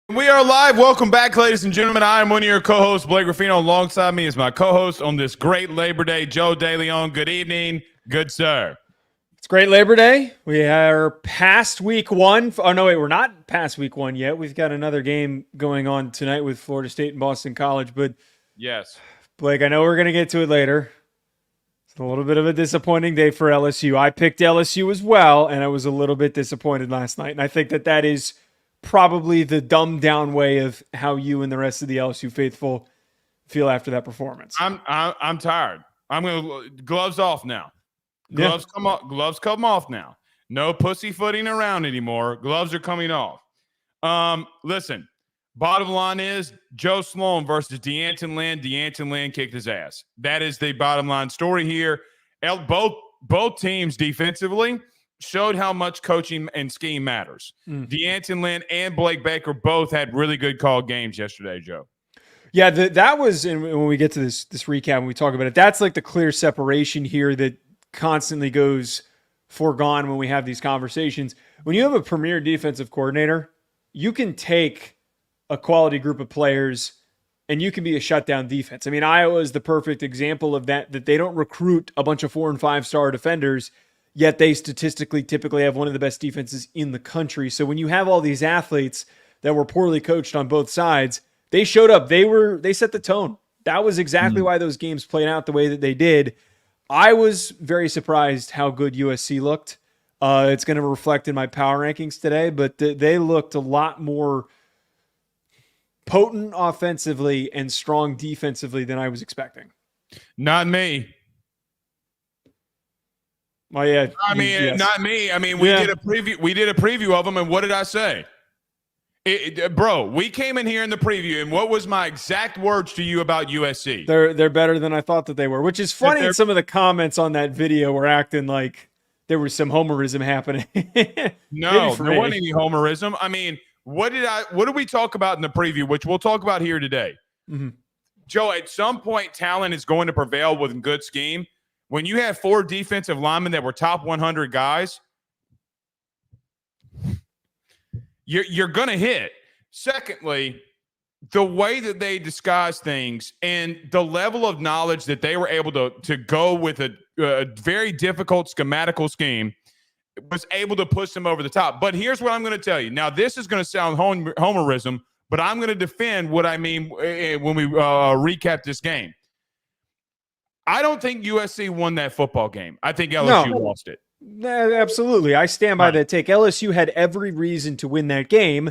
We are live. Welcome back, ladies and gentlemen. I am one of your co-hosts, Blake Ruffino. Alongside me is my co-host on this great Labor Day, Joe DeLeone. Good evening. Good sir. It's great Labor Day. We are past week one. Oh, no, wait, we're not past week one yet. We've got another game going on tonight with Florida State and Boston College. But, yes, Blake, I know we're going to get to it later. It's a little bit of a disappointing day for LSU. I picked LSU as well, and I was a little bit disappointed last night. And I think that is probably the dumbed down way of how you and the rest of the LSU faithful feel after that performance. I'm tired. I'm going to gloves off now. Gloves come off now. No pussyfooting around anymore. Gloves are coming off. Listen, bottom line is Joe Sloan versus DeLeone Lynn. DeLeone Lynn kicked his ass. That is the bottom line story here. Both teams defensively showed how much coaching and scheme matters. DeLeone Lynn and Blake Baker both had really good call games yesterday, Joe. Yeah, that was, and when we get to this recap and we talk about it, that's like the clear separation here that constantly goes foregone when we have these conversations. When you have a premier defensive coordinator, you can take a quality group of players and you can be a shutdown defense. I mean, Iowa is the perfect example of that they don't recruit a bunch of 4- and 5-star defenders, yet they statistically typically have one of the best defenses in the country. So when you have all these athletes that were poorly coached on both sides, they showed up. They set the tone. That was exactly why those games played out the way that they did. I was very surprised how good USC looked. It's going to reflect in my power rankings today, but they looked a lot more potent offensively and strong defensively than I was expecting. Not me. Well, yeah. Yes. Not me. I mean, we did a preview. We did a preview of them, and what did I say? Bro, we came in here in the preview, and what was my exact words to you about USC? They're better than I thought that they were, which is funny. And some of the comments on that video were acting like there was some homerism happening. No, there wasn't any homerism. I mean, what did we talk about in the preview, which we'll talk about here today? Mm-hmm. Joe, at some point, talent is going to prevail with good scheme. When you have 4 defensive linemen that were top 100 guys, you're going to hit. Secondly, the way that they disguise things and the level of knowledge that they were able to go with a very difficult schematical scheme was able to push them over the top. But here's what I'm going to tell you. Now, this is going to sound homerism, but I'm going to defend what I mean when we recap this game. I don't think USC won that football game. I think LSU lost it. Absolutely. I stand by that take. LSU had every reason to win that game.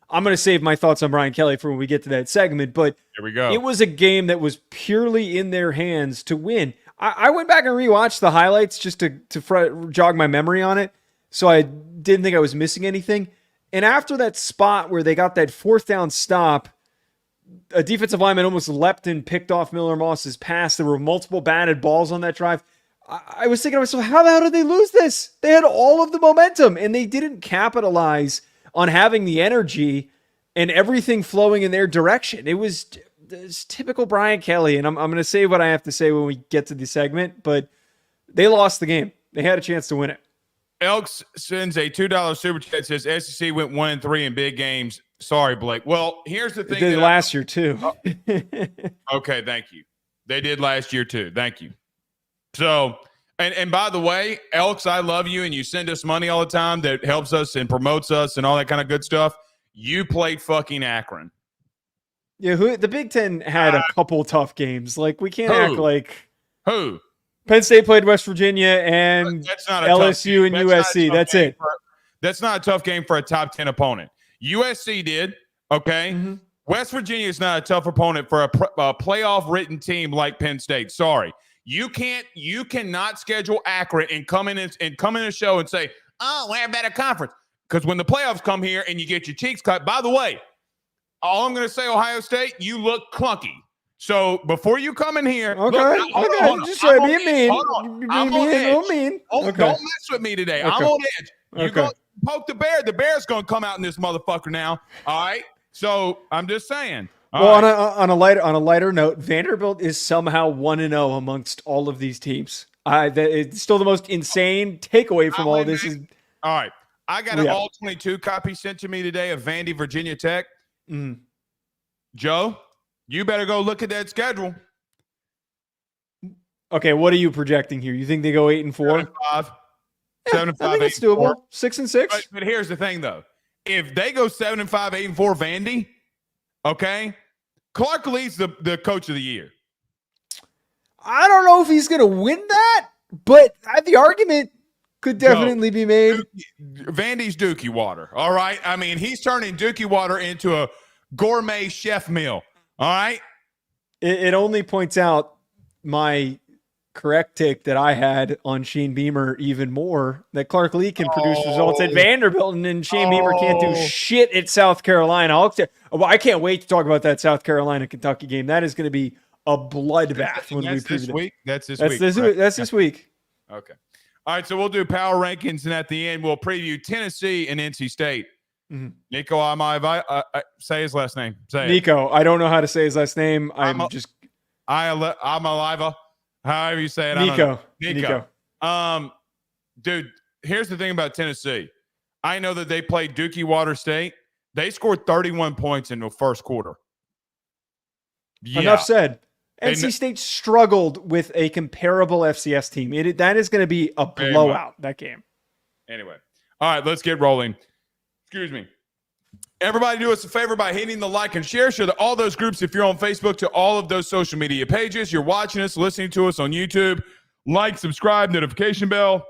I'm going to save my thoughts on Brian Kelly for when we get to that segment, but here we go. It was a game that was purely in their hands to win. I went back and rewatched the highlights just to jog my memory on it, so I didn't think I was missing anything. And after that spot where they got that 4th down stop, a defensive lineman almost leapt and picked off Miller Moss's pass. There were multiple batted balls on that drive. I was thinking to myself, how the hell did they lose this? They had all of the momentum, and they didn't capitalize on having the energy and everything flowing in their direction. It was typical Brian Kelly, and I'm going to say what I have to say when we get to the segment, but they lost the game. They had a chance to win it. Elks sends a $2 super chat, says SEC went 1-3 in big games. Sorry, Blake. Well, here's the thing. They did last year, too. Okay, thank you. They did last year, too. Thank you. So, and by the way, Elks, I love you, and you send us money all the time that helps us and promotes us and all that kind of good stuff. You played fucking Akron. Yeah, the Big Ten had a couple tough games. Like, we can't act like... Who? Penn State played West Virginia and LSU and USC. That's it. That's not a tough game for a top 10 opponent. USC did, okay? Mm-hmm. West Virginia is not a tough opponent for a playoff written team like Penn State. Sorry. You cannot schedule Akron and come in a show and say, oh, we're a better conference. Because when the playoffs come here and you get your cheeks cut, by the way, all I'm going to say, Ohio State, you look clunky. So before you come in here, okay, just try being mean. I'm on edge. Mean. Don't mess with me today. Okay. I'm on edge. You go poke the bear. The bear's going to come out in this motherfucker now. All right. So I'm just saying. On a lighter note, Vanderbilt is somehow 1-0 amongst all of these teams. It's still the most insane takeaway from all of this. All right. I got an all 22 copy sent to me today of Vandy, Virginia Tech. Mm. Joe, you better go look at that schedule. Okay, what are you projecting here? You think they go 8-4? 7-5. Yeah, 7-5. I think it's doable. 6-6. But here's the thing, though. If they go 7-5, 8-4, Vandy, okay, Clark Lee's the coach of the year. I don't know if he's going to win that, but the argument could definitely be made. Vandy's Dookie water, all right? I mean, he's turning Dookie water into a gourmet chef meal, all right? It only points out my correct take that I had on Shane Beamer even more, that Clark Lee can produce results at Vanderbilt, and Shane Beamer can't do shit at South Carolina. I can't wait to talk about that South Carolina-Kentucky game. That is going to be a bloodbath when we preview this week. That's this week. That's this week. Okay. All right, so we'll do power rankings, and at the end, we'll preview Tennessee and NC State. Mm-hmm. Nico Amaiva, say his last name. Say Nico. I don't know how to say his last name. Amaliva. However you say it. Nico. Dude, here's the thing about Tennessee. I know that they played Dookie Water State. They scored 31 points in the first quarter. Yeah. Enough said. NC State struggled with a comparable FCS team. That is going to be a blowout, that game. Anyway. All right, let's get rolling. Excuse me. Everybody do us a favor by hitting the like and share. Share to all those groups if you're on Facebook, to all of those social media pages. You're watching us, listening to us on YouTube. Like, subscribe, notification bell.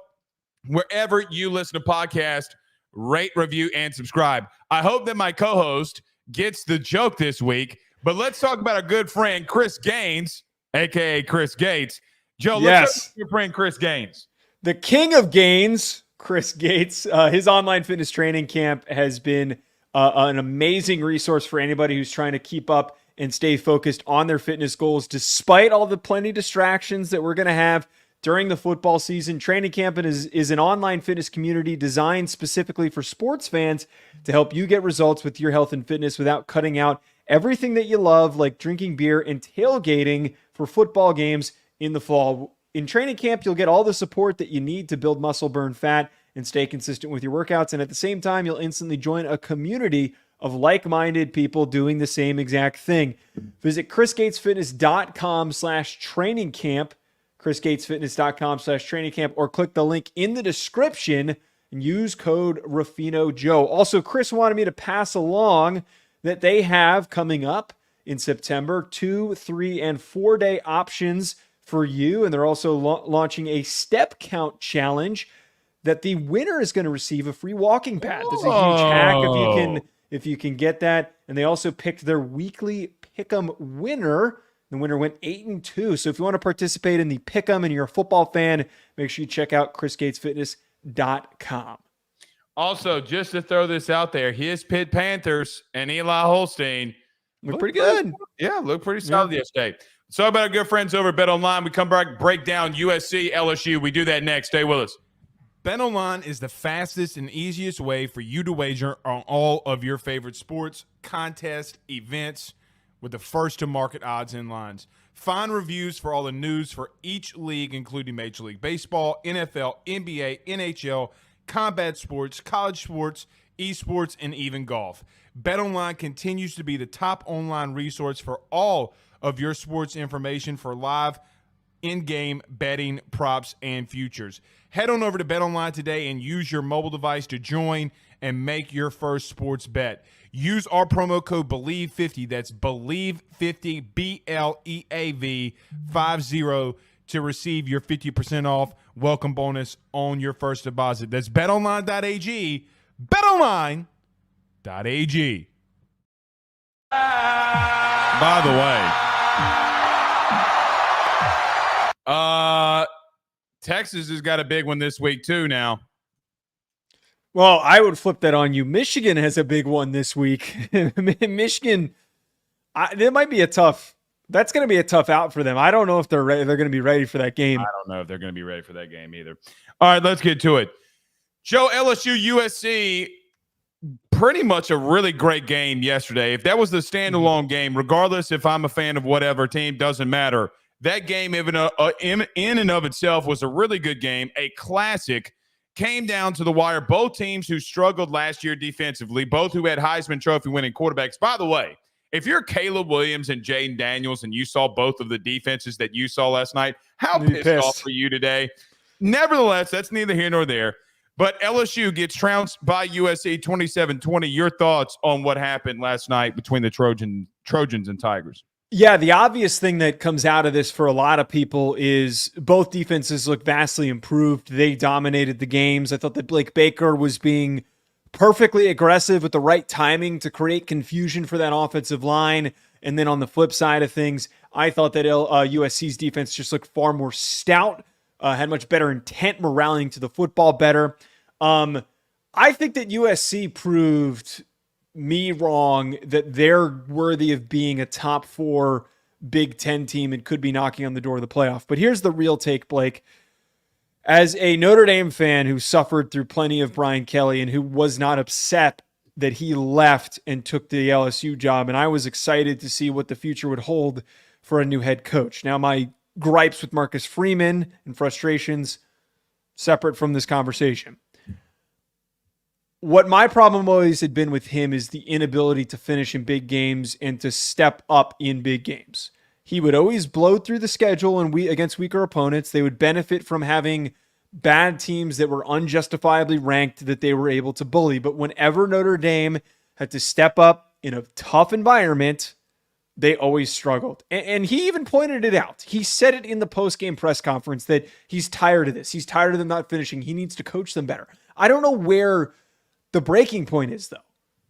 Wherever you listen to podcasts, rate, review, and subscribe. I hope that my co-host gets the joke this week. But let's talk about our good friend, Chris Gaines, a.k.a. Chris Gates. Joe, let's talk about your friend, Chris Gaines. The king of gains, Chris Gates. His online fitness training camp has been an amazing resource for anybody who's trying to keep up and stay focused on their fitness goals, despite all the plenty distractions that we're going to have during the football season. Training Camp is an online fitness community designed specifically for sports fans to help you get results with your health and fitness without cutting out everything that you love, like drinking beer and tailgating for football games in the fall. In Training Camp, you'll get all the support that you need to build muscle, burn fat, and stay consistent with your workouts. And at the same time, you'll instantly join a community of like-minded people doing the same exact thing. Visit chrisgatesfitness.com/training camp, chrisgatesfitness.com/training camp, or click the link in the description and use code RuffinoJoe. Also, Chris wanted me to pass along that they have coming up in September 2, 3, and 4 day options for you. And they're also launching a step count challenge that the winner is going to receive a free walking pad. That's a huge hack if you can get that. And they also picked their weekly Pick'em winner. The winner went 8-2. So if you want to participate in the Pick'em and you're a football fan, make sure you check out chrisgatesfitness.com. Also, just to throw this out there, his Pitt Panthers and Eli Holstein look pretty good. Look pretty solid yesterday. So about our good friends over at BetOnline. We come back, break down USC, LSU. We do that next. Stay with us. BetOnline is the fastest and easiest way for you to wager on all of your favorite sports, contests, events, with the first-to-market odds and lines. Find reviews for all the news for each league, including Major League Baseball, NFL, NBA, NHL, combat sports, college sports, esports, and even golf. BetOnline continues to be the top online resource for all of your sports information for live in-game betting, props, and futures. Head on over to BetOnline today and use your mobile device to join and make your first sports bet. Use our promo code BELIEVE50, that's BELIEVE50, BLEAV 50, to receive your 50% off welcome bonus on your first deposit. That's betonline.ag, betonline.ag. By the way, Texas has got a big one this week too now. Well, I would flip that on you. Michigan has a big one this week. Michigan, that might be that's going to be a tough out for them. I don't know if they're ready. They're going to be ready for that game. I don't know if they're going to be ready for that game either. All right, let's get to it. Joe, LSU, USC, pretty much a really great game yesterday. If that was the standalone game, regardless if I'm a fan of whatever team, doesn't matter. That game in and of itself was a really good game, a classic came down to the wire. Both teams who struggled last year defensively, both who had Heisman Trophy winning quarterbacks. By the way, if you're Caleb Williams and Jaden Daniels and you saw both of the defenses that you saw last night, how pissed off are you today? Nevertheless, that's neither here nor there. But LSU gets trounced by USC 27-20. Your thoughts on what happened last night between the Trojans and Tigers? Yeah, the obvious thing that comes out of this for a lot of people is both defenses look vastly improved. They dominated the games. I thought that Blake Baker was being perfectly aggressive with the right timing to create confusion for that offensive line. And then on the flip side of things, I thought that USC's defense just looked far more stout, had much better intent, were rallying to the football better. I think that USC proved me wrong that they're worthy of being a top 4 Big Ten team and could be knocking on the door of the playoff. But here's the real take, Blake. As a Notre Dame fan who suffered through plenty of Brian Kelly and who was not upset that he left and took the LSU job, and I was excited to see what the future would hold for a new head coach. Now, my gripes with Marcus Freeman and frustrations separate from this conversation. What my problem always had been with him is the inability to finish in big games and to step up in big games. He would always blow through the schedule and against weaker opponents. They would benefit from having bad teams that were unjustifiably ranked that they were able to bully. But whenever Notre Dame had to step up in a tough environment, they always struggled. And he even pointed it out. He said it in the post-game press conference that he's tired of this. He's tired of them not finishing. He needs to coach them better. I don't know where the breaking point is, though.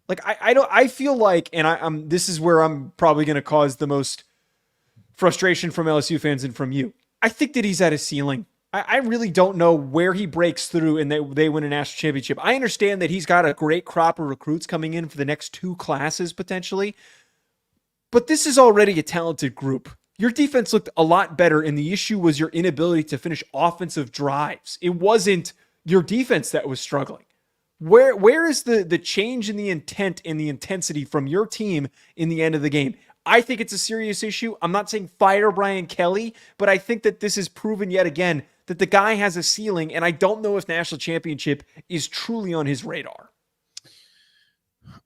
Like, I feel like, and this is where I'm probably going to cause the most frustration from LSU fans and from you. I think that he's at a ceiling. I really don't know where he breaks through and they win a national championship. I understand that he's got a great crop of recruits coming in for the next 2 classes potentially, but this is already a talented group. Your defense looked a lot better, and the issue was your inability to finish offensive drives. It wasn't your defense that was struggling. Where is the change in the intent and the intensity from your team in the end of the game? I think it's a serious issue. I'm not saying fire Brian Kelly, but I think that this is proven yet again that the guy has a ceiling, and I don't know if national championship is truly on his radar.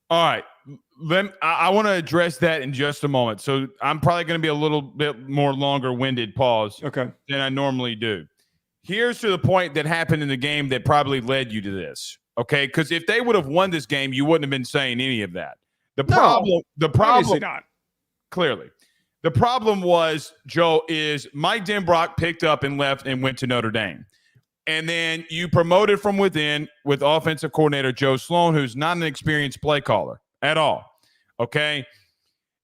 All right. I want to address that in just a moment. So I'm probably going to be a little bit more longer-winded pause than I normally do. Here's to the point that happened in the game that probably led you to this. Okay, because if they would have won this game, you wouldn't have been saying any of that. The problem, not. Clearly, the problem was, Joe, is Mike Denbrock picked up and left and went to Notre Dame, and then you promoted from within with offensive coordinator Joe Sloan, who's not an experienced play caller at all. Okay,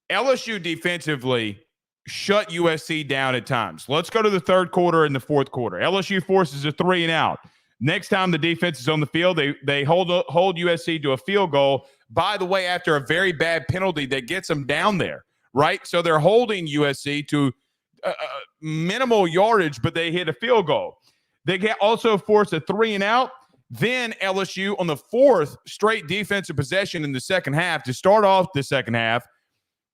LSU defensively shut USC down at times. Let's go to the third quarter and the fourth quarter. LSU forces a 3-and-out. Next time the defense is on the field, they hold USC to a field goal, by the way, after a very bad penalty that gets them down there, right? So they're holding USC to minimal yardage, but they hit a field goal. They also force a 3-and-out. Then LSU on the 4th straight defensive possession in the second half to start off the second half,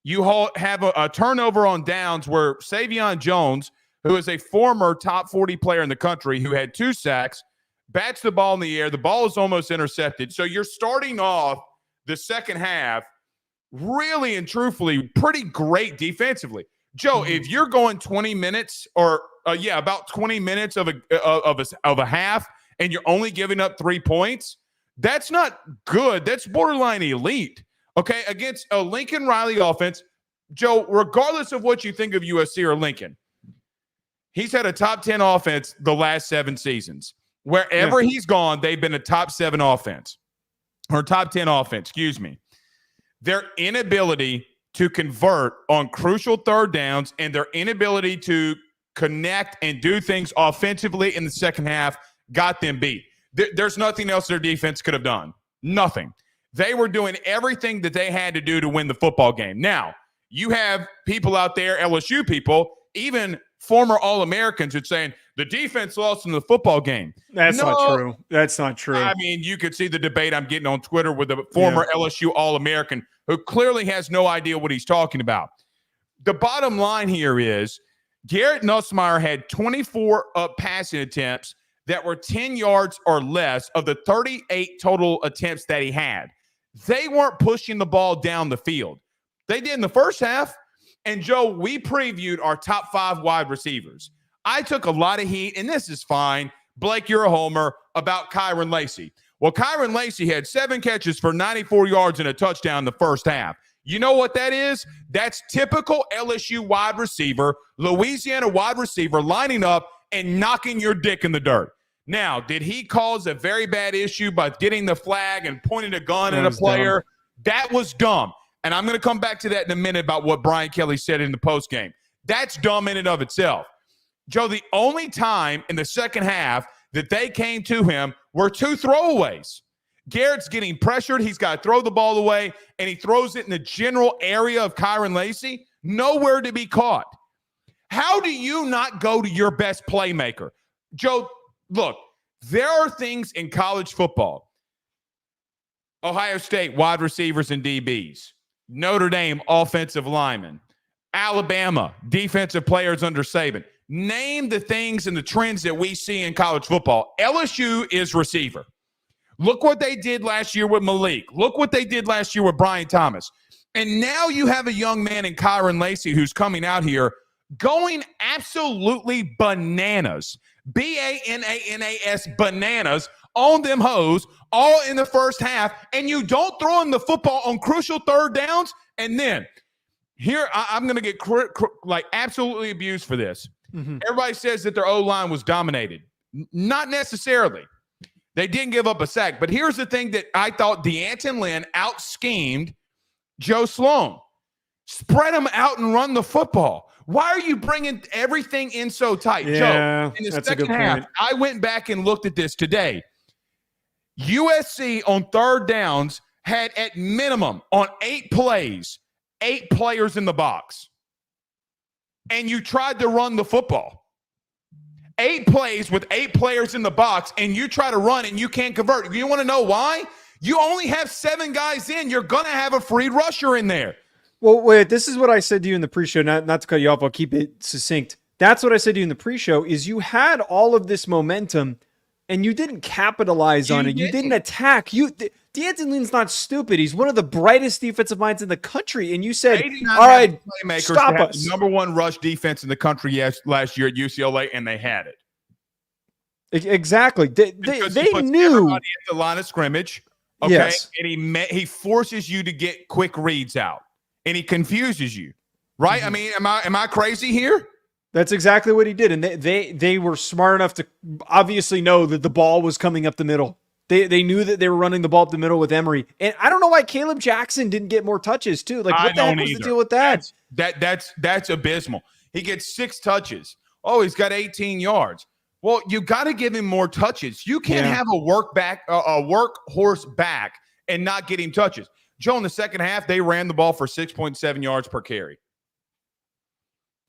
you have a turnover on downs where Savion Jones, who is a former top 40 player in the country who had 2 sacks, bats the ball in the air. The ball is almost intercepted. So you're starting off the second half really and truthfully pretty great defensively. Joe, if you're going 20 minutes or about 20 minutes of a half and you're only giving up 3 points, that's not good. That's borderline elite. Okay, against a Lincoln Riley offense, Joe, regardless of what you think of USC or Lincoln, he's had a top 10 offense the last 7 seasons. Wherever he's gone, they've been a top 7 offense or top 10 offense, excuse me. Their inability to convert on crucial third downs and their inability to connect and do things offensively in the second half got them beat. There's nothing else their defense could have done. Nothing. They were doing everything that they had to do to win the football game. Now, you have people out there, LSU people, even former All-Americans, who's saying the defense lost in the football game. That's not true. That's not true. I mean, you could see the debate I'm getting on Twitter with a former LSU All-American who clearly has no idea what he's talking about. The bottom line here is Garrett Nussmeier had 24 passing attempts, that were 10 yards or less of the 38 total attempts that he had. They weren't pushing the ball down the field. They did in the first half. And, Joe, we previewed our top 5 wide receivers. I took a lot of heat, and this is fine. Blake, you're a homer, about Kyron Lacy. Well, Kyron Lacy had 7 catches for 94 yards and a touchdown in the first half. You know what that is? That's typical LSU wide receiver, Louisiana wide receiver lining up and knocking your dick in the dirt. Now, did he cause a very bad issue by getting the flag and pointing a gun at a player? Dumb. That was dumb. And I'm going to come back to that in a minute about what Brian Kelly said in the postgame. That's dumb in and of itself. Joe, the only time in the second half that they came to him were 2 throwaways. Garrett's getting pressured. He's got to throw the ball away, and he throws it in the general area of Kyron Lacy. Nowhere to be caught. How do you not go to your best playmaker? Joe, look, there are things in college football. Ohio State, wide receivers and DBs. Notre Dame, offensive linemen. Alabama, defensive players under Saban. Name the things and the trends that we see in college football. LSU is receiver. Look what they did last year with Malik. Look what they did last year with Brian Thomas. And now you have a young man in Kyron Lacy who's coming out here going absolutely bananas. B-A-N-A-N-A-S, bananas, on them hoes, all in the first half, and you don't throw him the football on crucial third downs. And then, here, I'm going to get absolutely abused for this. Mm-hmm. Everybody says that their O-line was dominated. Not necessarily. They didn't give up a sack. But here's the thing that I thought D'Anton Lynn out-schemed Joe Sloan. Spread them out and run the football. Why are you bringing everything in so tight? Yeah, Joe, in the second half, I went back and looked at this today. USC on third downs had at minimum on 8 plays, 8 players in the box. And you tried to run the football. 8 plays with 8 players in the box, and you try to run and you can't convert. You want to know why? You only have 7 guys in. You're going to have a free rusher in there. Well, wait, this is what I said to you in the pre-show, not to cut you off, I'll keep it succinct. That's what I said to you in the pre-show, is you had all of this momentum, and you didn't capitalize on it. You didn't attack. D'Anton Lynn's not stupid. He's one of the brightest defensive minds in the country, and you said, all right, stop us. The number 1 rush defense in the country last year at UCLA, and they had it. Exactly. They knew. Everybody at the line of scrimmage, okay? Yes. And he forces you to get quick reads out. And he confuses you, right? Mm-hmm. I mean, am I crazy here? That's exactly what he did. And they were smart enough to obviously know that the ball was coming up the middle. They knew that they were running the ball up the middle with Emory. And I don't know why Caleb Jackson didn't get more touches too. Like, what the heck was the deal with that? That's abysmal. He gets 6 touches. Oh, he's got 18 yards. Well, you got to give him more touches. You can't have a workhorse back and not get him touches. Joe, in the second half, they ran the ball for 6.7 yards per carry.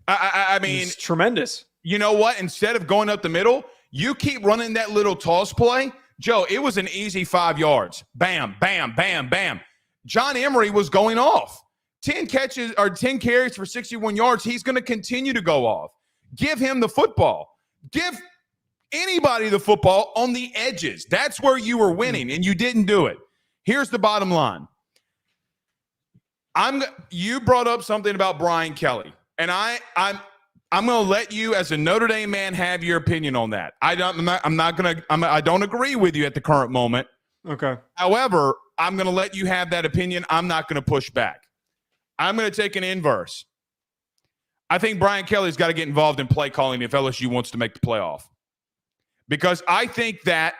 I mean, it's tremendous. You know what? Instead of going up the middle, you keep running that little toss play. Joe, it was an easy 5 yards. Bam, bam, bam, bam. John Emery was going off. 10 carries for 61 yards. He's going to continue to go off. Give him the football. Give anybody the football on the edges. That's where you were winning, and you didn't do it. Here's the bottom line. You brought up something about Brian Kelly, and I'm going to let you, as a Notre Dame man, have your opinion on that. I don't agree with you at the current moment. Okay. However, I'm going to let you have that opinion. I'm not going to push back. I'm going to take an inverse. I think Brian Kelly's got to get involved in play calling if LSU wants to make the playoff, because I think that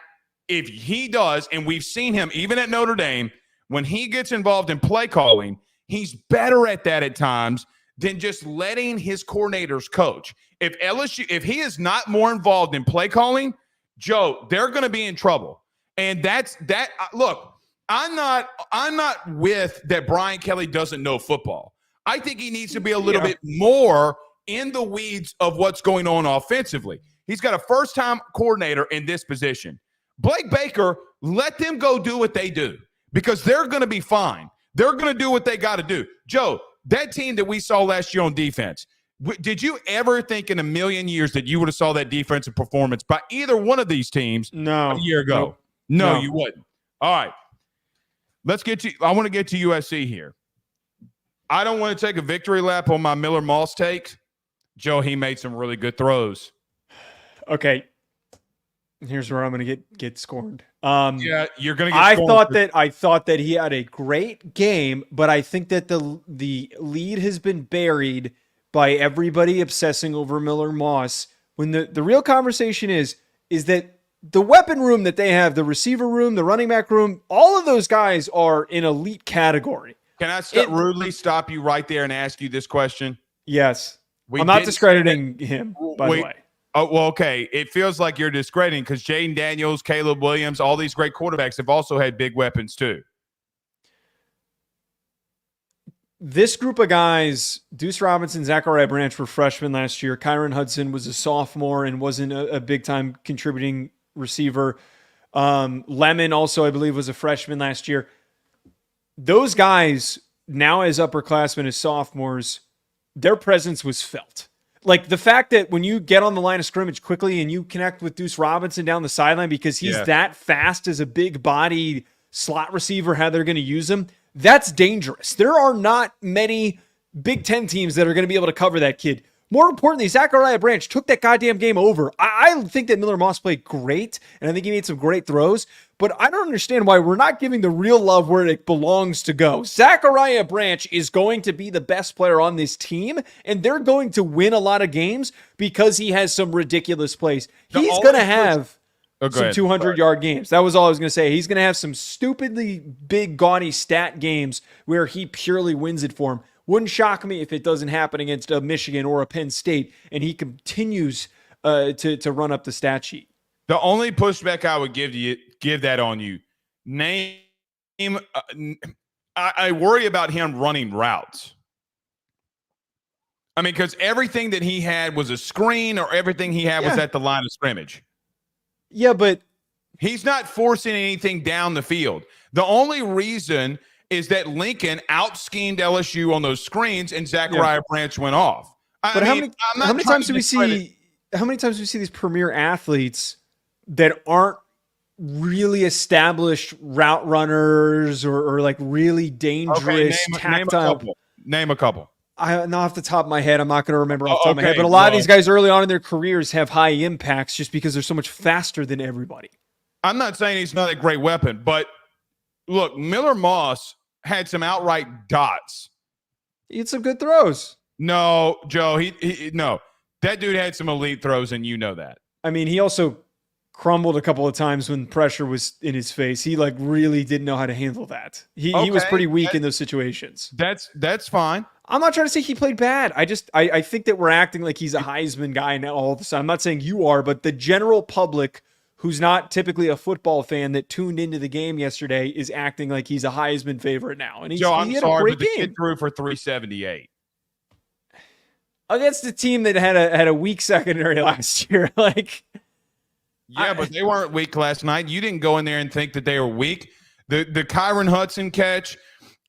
if he does, and we've seen him even at Notre Dame, when he gets involved in play calling, he's better at that at times than just letting his coordinators coach. If he is not more involved in play calling, Joe, they're going to be in trouble. And that's that. Look, I'm not with that Brian Kelly doesn't know football. I think he needs to be a little bit more in the weeds of what's going on offensively. He's got a first-time coordinator in this position. Blake Baker, let them go do what they do, because they're going to be fine. They're going to do what they got to do. Joe, that team that we saw last year on defense, Did you ever think in a million years that you would have saw that defensive performance by either one of these teams a year ago? Nope. No, you wouldn't. All right. I want to get to USC here. I don't want to take a victory lap on my Miller Moss take. Joe, he made some really good throws. Okay. Here's where I'm going to get scorned. Yeah, you're going to get I thought that he had a great game, but I think that the lead has been buried by everybody obsessing over Miller Moss, when the real conversation is that the weapon room that they have, the receiver room, the running back room, all of those guys are in elite category. Can I rudely stop you right there and ask you this question? Yes. I'm not discrediting him, by the way. Oh, well, okay. It feels like you're discrediting because Jaden Daniels, Caleb Williams, all these great quarterbacks have also had big weapons too. This group of guys, Deuce Robinson, Zachariah Branch were freshmen last year. Kyron Hudson was a sophomore and wasn't a big-time contributing receiver. Lemon also, I believe, was a freshman last year. Those guys, now as upperclassmen, as sophomores, their presence was felt. Like the fact that when you get on the line of scrimmage quickly and you connect with Deuce Robinson down the sideline because he's that fast as a big-bodied slot receiver, how they're going to use him, that's dangerous. There are not many Big Ten teams that are going to be able to cover that kid. More importantly, Zachariah Branch took that goddamn game over. I think that Miller Moss played great, and I think he made some great throws, but I don't understand why we're not giving the real love where it belongs to go. Zachariah Branch is going to be the best player on this team, and they're going to win a lot of games because he has some ridiculous plays. He's going to have some 200-yard games. That was all I was going to say. He's going to have some stupidly big, gaudy stat games where he purely wins it for him. Wouldn't shock me if it doesn't happen against a Michigan or a Penn State, and he continues to run up the stat sheet. The only pushback I would give that on you, I worry about him running routes. I mean, because everything that he had was a screen, or everything he had was at the line of scrimmage. Yeah, but he's not forcing anything down the field. The only reason is that Lincoln out-schemed LSU on those screens and Zachariah Branch went off. How many times do we see these premier athletes that aren't really established route runners or like really dangerous tactile? Name a couple. Not off the top of my head. I'm not going to remember off the top of my head. But a lot of these guys early on in their careers have high impacts just because they're so much faster than everybody. I'm not saying he's not a great weapon, but look, Miller Moss had some outright dots. He had some good throws. No, Joe, no. That dude had some elite throws, and you know that. I mean, he also crumbled a couple of times when pressure was in his face. He like really didn't know how to handle that. He was pretty weak in those situations. That's fine. I'm not trying to say he played bad. I think that we're acting like he's a Heisman guy now all of a sudden. I'm not saying you are, but the general public who's not typically a football fan that tuned into the game yesterday is acting like he's a Heisman favorite now. And he had a great game. Kid threw for 378 against a team that had a weak secondary last year. Like, but they weren't weak last night. You didn't go in there and think that they were weak. The Kyron Hudson catch,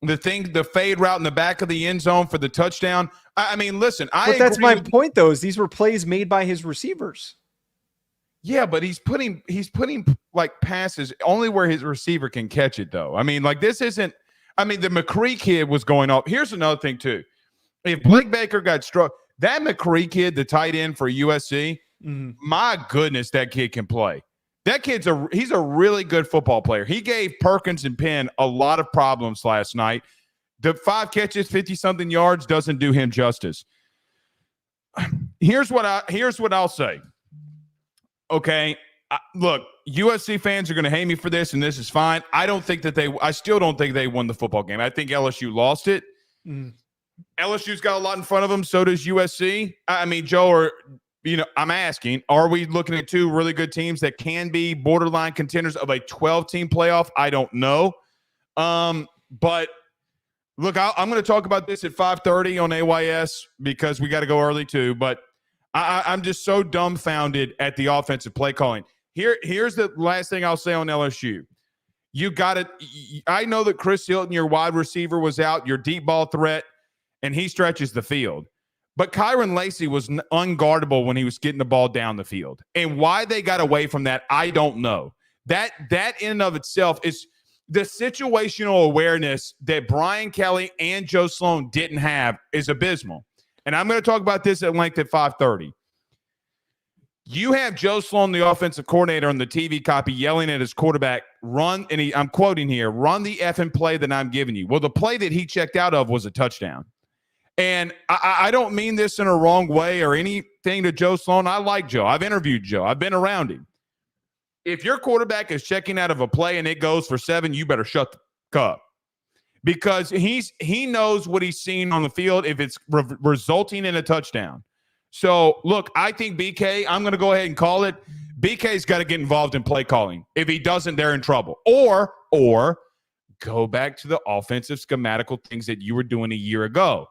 the fade route in the back of the end zone for the touchdown. I mean, listen, but that's my point, though. Is these were plays made by his receivers. Yeah, but he's putting like passes only where his receiver can catch it, though. I mean, like this isn't. I mean, the McCree kid was going off. Here's another thing too. If Blake Baker got struck, that McCree kid, the tight end for USC, my goodness, that kid can play. That kid's he's a really good football player. He gave Perkins and Penn a lot of problems last night. The 5 catches, 50-something yards doesn't do him justice. Here's what I'll say. Okay, look, USC fans are going to hate me for this, and this is fine. I still don't think they won the football game. I think LSU lost it. LSU's got a lot in front of them. So does USC. I mean, Joe, I'm asking, are we looking at 2 really good teams that can be borderline contenders of a 12-team playoff? I don't know. But look, I'm going to talk about this at 5:30 on AYS because we got to go early too. But I'm just so dumbfounded at the offensive play calling. Here's the last thing I'll say on LSU. You got it. I know that Chris Hilton, your wide receiver, was out, your deep ball threat, and he stretches the field. But Kyron Lacey was unguardable when he was getting the ball down the field. And why they got away from that, I don't know. That in and of itself is the situational awareness that Brian Kelly and Joe Sloan didn't have is abysmal. And I'm going to talk about this at length at 5:30. You have Joe Sloan, the offensive coordinator, on the TV copy yelling at his quarterback, run, and I'm quoting here, run the effing play that I'm giving you. Well, the play that he checked out of was a touchdown. And I don't mean this in a wrong way or anything to Joe Sloan. I like Joe. I've interviewed Joe. I've been around him. If your quarterback is checking out of a play and it goes for 7, you better shut the cup. Because he knows what he's seen on the field if it's resulting in a touchdown. So, look, I think BK, I'm going to go ahead and call it. BK's got to get involved in play calling. If he doesn't, they're in trouble. Or go back to the offensive schematical things that you were doing a year ago.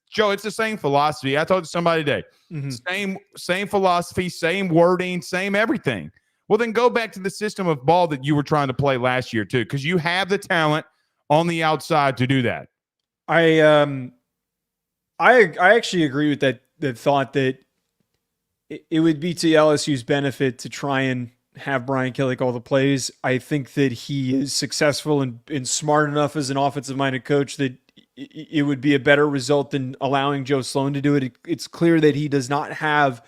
Joe, it's the same philosophy. I talked to somebody today. Mm-hmm. Same philosophy, same wording, same everything. Well, then go back to the system of ball that you were trying to play last year, too, because you have the talent on the outside to do that. I actually agree with that thought that it would be to LSU's benefit to try and have Brian Kelly call the plays. I think that he is successful and smart enough as an offensive-minded coach that it would be a better result than allowing Joe Sloan to do it. It's clear that he does not have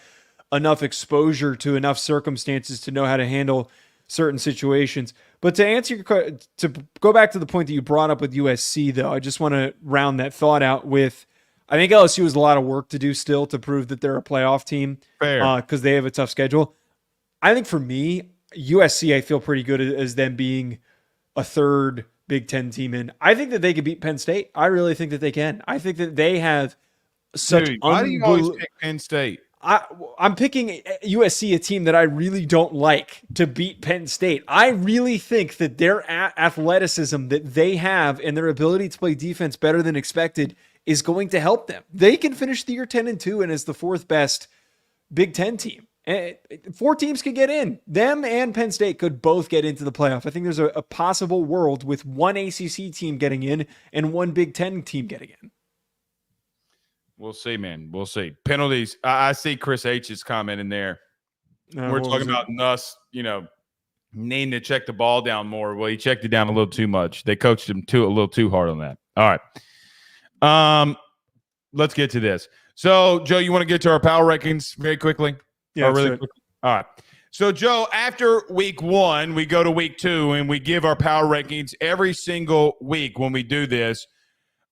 enough exposure to enough circumstances to know how to handle certain situations. But to answer to go back to the point that you brought up with USC, though, I just want to round that thought out with, I think LSU has a lot of work to do still to prove that they're a playoff team because they have a tough schedule. I think for me, USC, I feel pretty good as them being a third Big Ten team in. I think that they could beat Penn State. I really think that they can. I think that they have such. Dude, why do you always pick Penn State? I'm picking USC, a team that I really don't like, to beat Penn State. I really think that their athleticism that they have and their ability to play defense better than expected is going to help them. They can finish the year 10-2 and as the fourth best Big Ten team. And 4 teams could get in. Them and Penn State could both get into the playoff. I think there's a possible world with 1 ACC team getting in and 1 Big Ten team getting in. We'll see, man. We'll see. Penalties. I see Chris H's comment in there. We're talking about Nuss, needing to check the ball down more. Well, he checked it down a little too much. They coached him a little too hard on that. All right. Let's get to this. So, Joe, you want to get to our power rankings very quickly? Yeah, really quickly. All right. So, Joe, after week 1, we go to week 2, and we give our power rankings every single week when we do this.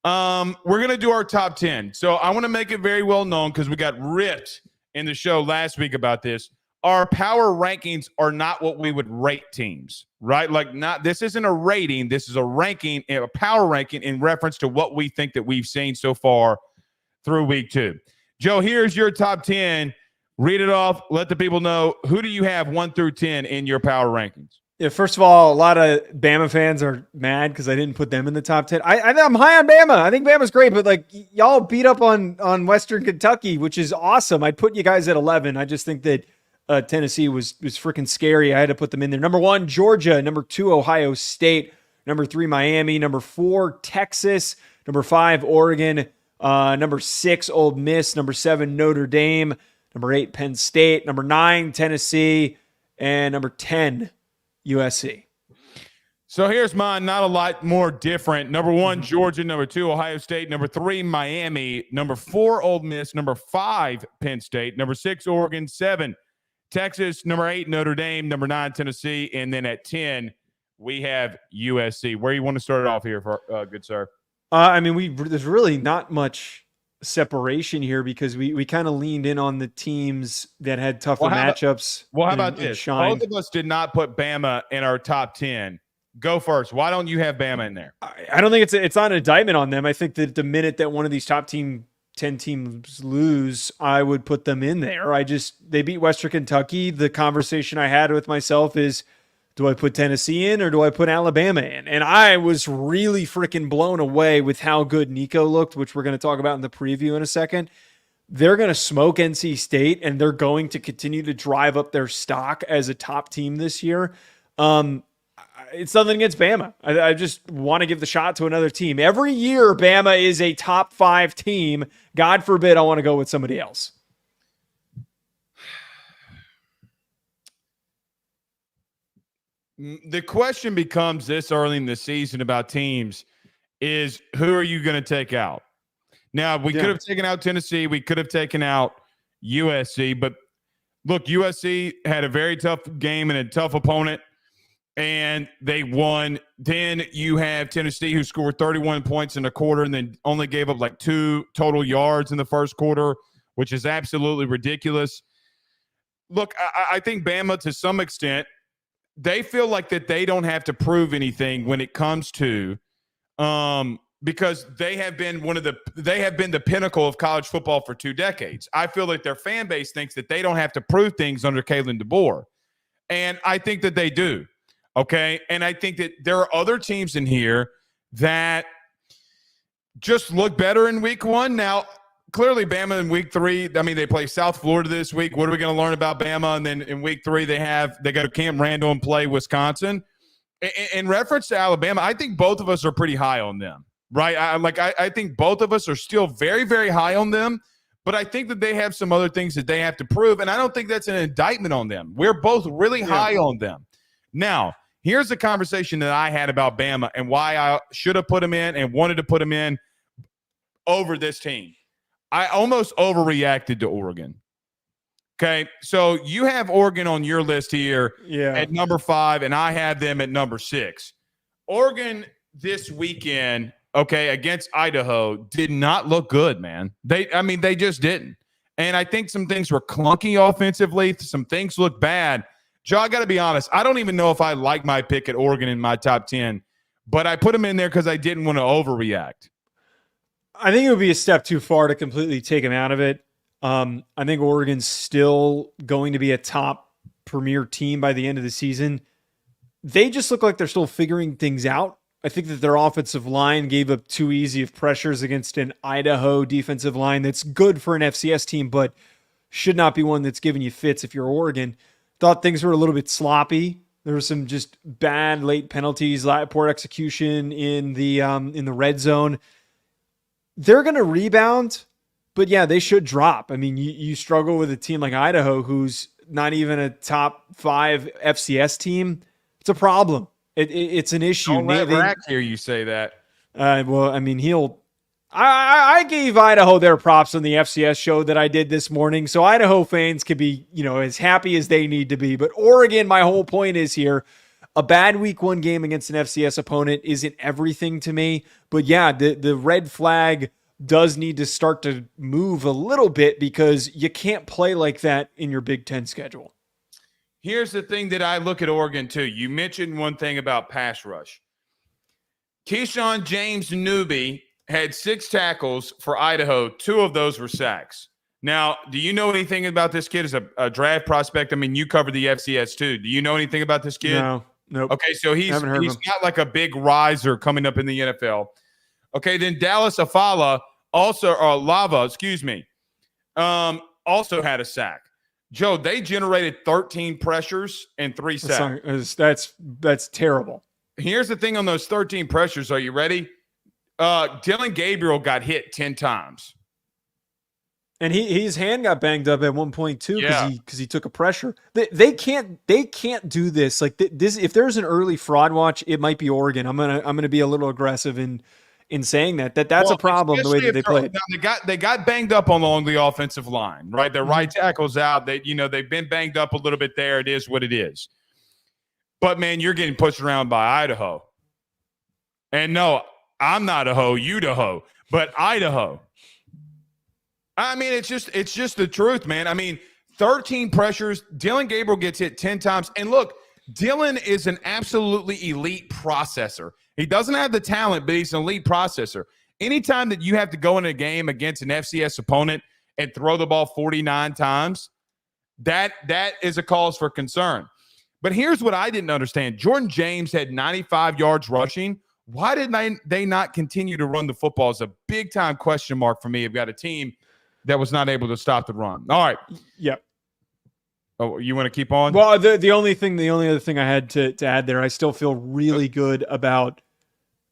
We're going to do our top 10. So I want to make it very well known because we got ripped in the show last week about this. Our power rankings are not what we would rate teams, right? This isn't a rating. This is a ranking, a power ranking in reference to what we think that we've seen so far through week 2. Joe, here's your top 10. Read it off. Let the people know. Who do you have 1 through 10 in your power rankings? Yeah, first of all, a lot of Bama fans are mad because I didn't put them in the top 10. I'm high on Bama. I think Bama's great, but y'all beat up on Western Kentucky, which is awesome. I'd put you guys at 11. I just think that Tennessee was freaking scary. I had to put them in there. Number 1, Georgia. Number 2, Ohio State. Number 3, Miami. Number 4, Texas. Number 5, Oregon. Number 6, Ole Miss. Number 7, Notre Dame. Number 8, Penn State. Number 9, Tennessee. And number 10, USC. So here's mine, not a lot more different. Number 1, Georgia. Number 2, Ohio State. Number 3, Miami. Number 4, Ole Miss. Number 5, Penn State. Number 6, Oregon. 7, Texas. Number 8, Notre Dame. Number 9, Tennessee. And then at 10, we have USC. Where you want to start it off here, for good sir? There's really not much separation here because we kind of leaned in on the teams that had tougher matchups. How about this? Both of us did not put Bama in our top 10. Go first. Why don't you have Bama in there? I don't think it's not an indictment on them. I think that the minute that one of these top 10 teams lose, I would put them in there. They beat Western Kentucky. The conversation I had with myself is, do I put Tennessee in or do I put Alabama in? And I was really freaking blown away with how good Nico looked, which we're going to talk about in the preview in a second. They're going to smoke NC State, and they're going to continue to drive up their stock as a top team this year. it's nothing against Bama. I just want to give the shot to another team. Every year, Bama is a top 5 team. God forbid I want to go with somebody else. The question becomes this early in the season about teams is who are you going to take out? Now, we could have taken out Tennessee. We could have taken out USC. But, look, USC had a very tough game and a tough opponent, and they won. Then you have Tennessee, who scored 31 points in a quarter and then only gave up like 2 total yards in the first quarter, which is absolutely ridiculous. Look, I think Bama, to some extent, they feel like that they don't have to prove anything when it comes to because they have been the pinnacle of college football for 2 decades. I feel like their fan base thinks that they don't have to prove things under Kalen DeBoer. And I think that they do. Okay. And I think that there are other teams in here that just look better in week 1. Now, clearly Bama in week 3, I mean, they play South Florida this week. What are we going to learn about Bama? And then in week 3, they go to Camp Randall and play Wisconsin. In reference to Alabama, I think both of us are pretty high on them, right? I think both of us are still very, very high on them, but I think that they have some other things that they have to prove, and I don't think that's an indictment on them. We're both really high on them. Now, here's the conversation that I had about Bama and why I should have put them in and wanted to put them in over this team. I almost overreacted to Oregon. Okay, so you have Oregon on your list here at number 5, and I have them at number 6. Oregon this weekend, against Idaho, did not look good, man. They just didn't. And I think some things were clunky offensively. Some things look bad. Joe, I got to be honest. I don't even know if I like my pick at Oregon in my top 10, but I put them in there because I didn't want to overreact. I think it would be a step too far to completely take him out of it. I think Oregon's still going to be a top premier team by the end of the season. They just look like they're still figuring things out. I think that their offensive line gave up too easy of pressures against an Idaho defensive line that's good for an FCS team, but should not be one that's giving you fits if you're Oregon. Thought things were a little bit sloppy. There were some just bad late penalties, poor execution in the red zone. They're going to rebound, but yeah, they should drop. I mean, you struggle with a team like Idaho, who's not even a top 5 FCS team. It's a problem. It's an issue. Don't let Rack hear you say that. Well, I mean, I gave Idaho their props on the FCS show that I did this morning, so Idaho fans could be, as happy as they need to be. But Oregon, my whole point is here, a bad week 1 game against an FCS opponent isn't everything to me. But yeah, the red flag does need to start to move a little bit because you can't play like that in your Big Ten schedule. Here's the thing that I look at Oregon too. You mentioned one thing about pass rush. Keyshawn James Newby had 6 tackles for Idaho. 2 of those were sacks. Now, do you know anything about this kid as a draft prospect? I mean, you cover the FCS too. Do you know anything about this kid? No. Nope. Okay, so he's not like a big riser coming up in the NFL. Okay, then Dallas Lava, also had a sack. Joe, they generated 13 pressures and 3 sacks. That's terrible. Here's the thing on those 13 pressures. Are you ready? Dylan Gabriel got hit 10 times. And his hand got banged up at one point too because he took a pressure. They can't do this. Like this, if there's an early fraud watch, it might be Oregon. I'm gonna be a little aggressive in saying that's a problem the way that they played. They got banged up along the offensive line, right? Their right tackle's out. They've been banged up a little bit there. It is what it is. But man, you're getting pushed around by Idaho. And no, I'm not a hoe, you the hoe, but Idaho. I mean, it's just the truth, man. I mean, 13 pressures. Dylan Gabriel gets hit 10 times. And look, Dylan is an absolutely elite processor. He doesn't have the talent, but he's an elite processor. Anytime that you have to go in a game against an FCS opponent and throw the ball 49 times, that is a cause for concern. But here's what I didn't understand. Jordan James had 95 yards rushing. Why did they not continue to run the football? Is a big-time question mark for me. I've got a team that was not able to stop the run. All right. Yep. Oh, you want to keep on? Well, the only other thing I had to add there, I still feel really good about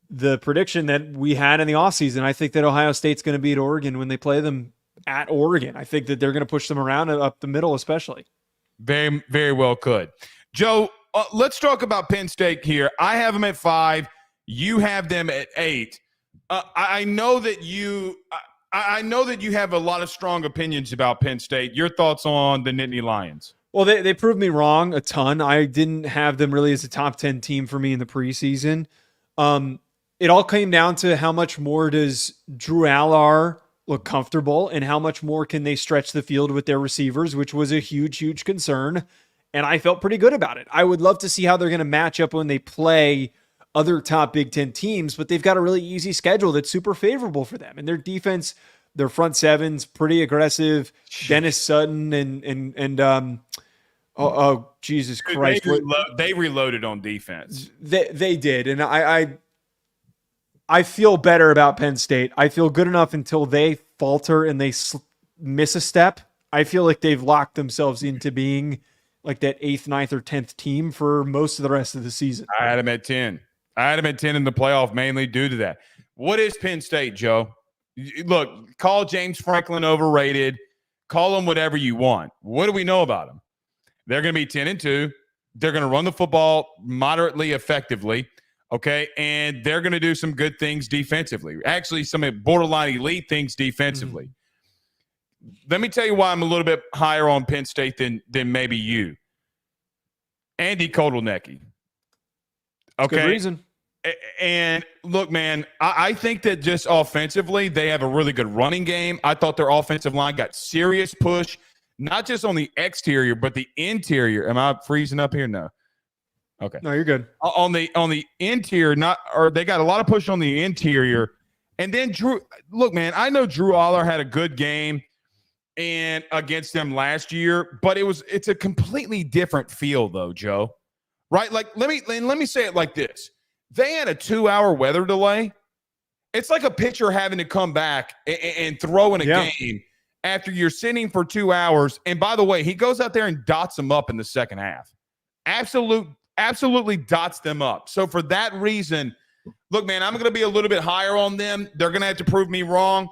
the prediction that we had in the offseason. I think that Ohio State's going to beat Oregon when they play them at Oregon. I think that they're going to push them around up the middle, especially. Very, very well could. Joe, let's talk about Penn State here. I have them at 5. You have them at 8. I know that you have a lot of strong opinions about Penn State. Your thoughts on the Nittany Lions? Well, they proved me wrong a ton. I didn't have them really as a top 10 team for me in the preseason. It all came down to how much more does Drew Allar look comfortable and how much more can they stretch the field with their receivers, which was a huge, huge concern. And I felt pretty good about it. I would love to see how they're going to match up when they play other top Big Ten teams, but they've got a really easy schedule that's super favorable for them. And their defense, their front seven's pretty aggressive. Dennis Sutton and Jesus Christ. They reloaded on defense. They did. And I feel better about Penn State. I feel good enough until they falter and they miss a step. I feel like they've locked themselves into being like that 8th, 9th, or 10th team for most of the rest of the season. I had them at 10. I had them at 10 in the playoff mainly due to that. What is Penn State, Joe? Look, call James Franklin overrated. Call him whatever you want. What do we know about them? They're going to be 10-2. They're going to run the football moderately effectively, okay? And they're going to do some good things defensively. Actually, some borderline elite things defensively. Mm-hmm. Let me tell you why I'm a little bit higher on Penn State than maybe you. Andy Kotelnicki. Okay. Good reason. And look, man, I think that just offensively, they have a really good running game. I thought their offensive line got serious push, not just on the exterior, but the interior. Am I freezing up here? No. Okay. No, you're good. On the interior, they got a lot of push on the interior. And then look, man, I know Drew Allar had a good game and against them last year, but it's a completely different feel though, Joe. Right? Like let me say it like this. They had a 2-hour weather delay. It's like a pitcher having to come back and throw in a game after you're sitting for 2 hours. And by the way, he goes out there and dots them up in the second half. Absolutely dots them up. So for that reason, look, man, I'm going to be a little bit higher on them. They're going to have to prove me wrong.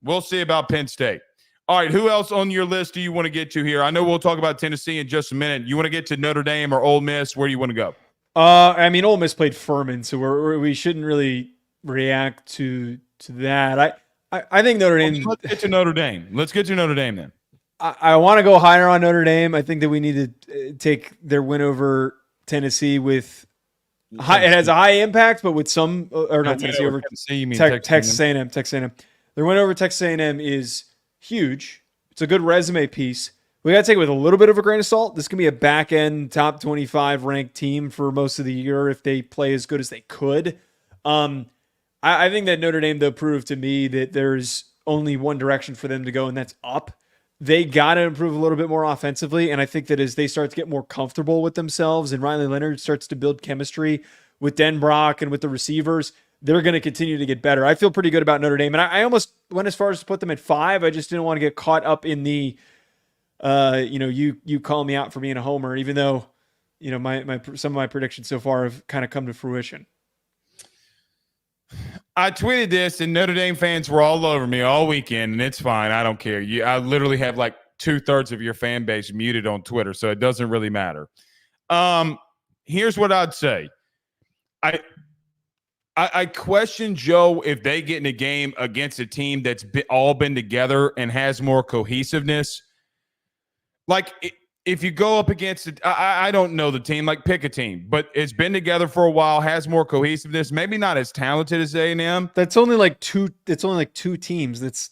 We'll see about Penn State. All right, who else on your list do you want to get to here? I know we'll talk about Tennessee in just a minute. You want to get to Notre Dame or Ole Miss? Where do you want to go? I mean, Ole Miss played Furman, so we shouldn't really react to that. I think Notre Dame. Let's get to Notre Dame. Let's get to Notre Dame then. I want to go higher on Notre Dame. I think that we need to take their win over Tennessee with high. It has a high impact, but with some or not Tennessee over Tennessee. You mean Texas A&M. Texas A&M. Their win over Texas A&M is huge. It's a good resume piece. We got to take it with a little bit of a grain of salt. This can be a back-end top 25 ranked team for most of the year if they play as good as they could. I think that Notre Dame, though, proved to me that there's only one direction for them to go, and that's up. They got to improve a little bit more offensively, and I think that as they start to get more comfortable with themselves and Riley Leonard starts to build chemistry with Den Brock and with the receivers, they're going to continue to get better. I feel pretty good about Notre Dame, and I almost went as far as to put them at 5. I just didn't want to get caught up in the you call me out for being a homer, even though, my some of my predictions so far have kind of come to fruition. I tweeted this and Notre Dame fans were all over me all weekend, and it's fine. I don't care. I literally have like 2/3 of your fan base muted on Twitter, so it doesn't really matter. Here's what I'd say. I question, Joe, if they get in a game against a team that's all been together and has more cohesiveness. Like, if you go up against it, I don't know the team. Like, pick a team, but it's been together for a while, has more cohesiveness. Maybe not as talented as A&M. That's only like two. It's only like 2 teams. That's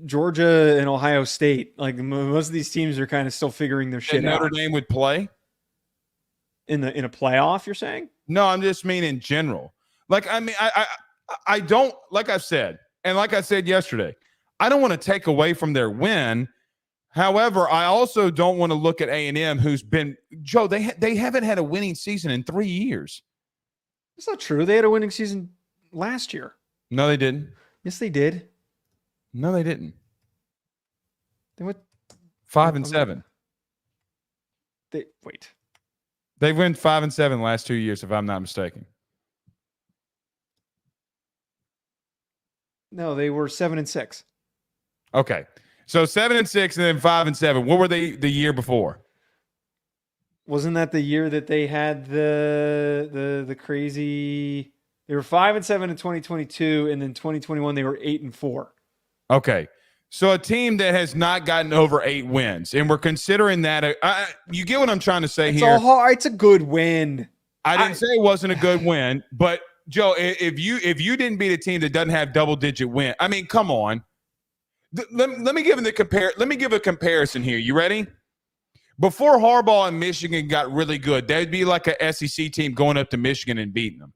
Georgia and Ohio State. Like most of these teams are kind of still figuring their shit out. Notre Dame would play in a playoff. You're saying? No, I'm just mean in general. Like, I mean, I don't, like I've said, and like I said yesterday, I don't want to take away from their win. However, I also don't want to look at A&M, who's been, Joe, they haven't had a winning season in 3 years. That's not true. They had a winning season last year. No, they didn't. Yes, they did. No, they didn't. They went 5-7. Wait. They've won 5-7 the last 2 years, if I'm not mistaken. No, they were 7-6. Okay. So 7-6 and then 5-7. What were they the year before? Wasn't that the year that they had the crazy? They were 5-7 in 2022, and then 2021 they were 8-4. Okay. So a team that has not gotten over 8 wins, and we're considering that. You get what I'm trying to say here? It's a good win. I didn't say it wasn't a good win, but Joe, if you didn't beat a team that doesn't have double-digit win, I mean, come on. Let me give a comparison here. You ready? Before Harbaugh and Michigan got really good, they'd be like a SEC team going up to Michigan and beating them.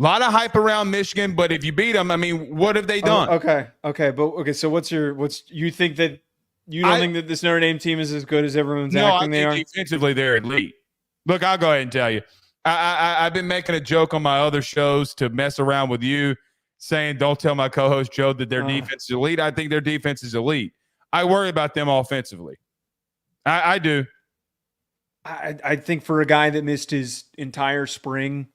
A lot of hype around Michigan, but if you beat them, I mean, what have they done? Okay. So you think that you don't think that this Notre Dame team is as good as everyone's acting they are? Defensively, they're elite. Look, I'll go ahead and tell you. I've been making a joke on my other shows to mess around with you, saying don't tell my co-host Joe that their defense is elite. I think their defense is elite. I worry about them offensively. I do. I think for a guy that missed his entire spring,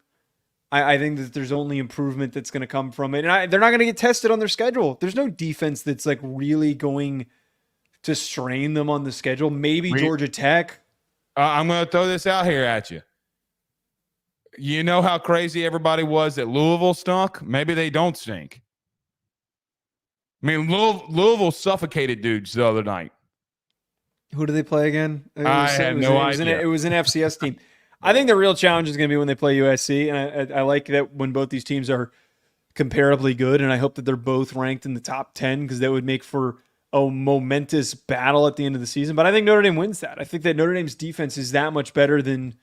I think that there's only improvement that's going to come from it. And they're not going to get tested on their schedule. There's no defense that's like really going to strain them on the schedule. Maybe Georgia Tech. I'm going to throw this out here at you. You know how crazy everybody was that Louisville stunk? Maybe they don't stink. I mean, Louisville suffocated dudes the other night. Who do they play again? I have no idea. It was an FCS team. I think the real challenge is going to be when they play USC, and I like that when both these teams are comparably good, and I hope that they're both ranked in the top 10 because that would make for a momentous battle at the end of the season. But I think Notre Dame wins that. I think that Notre Dame's defense is that much better than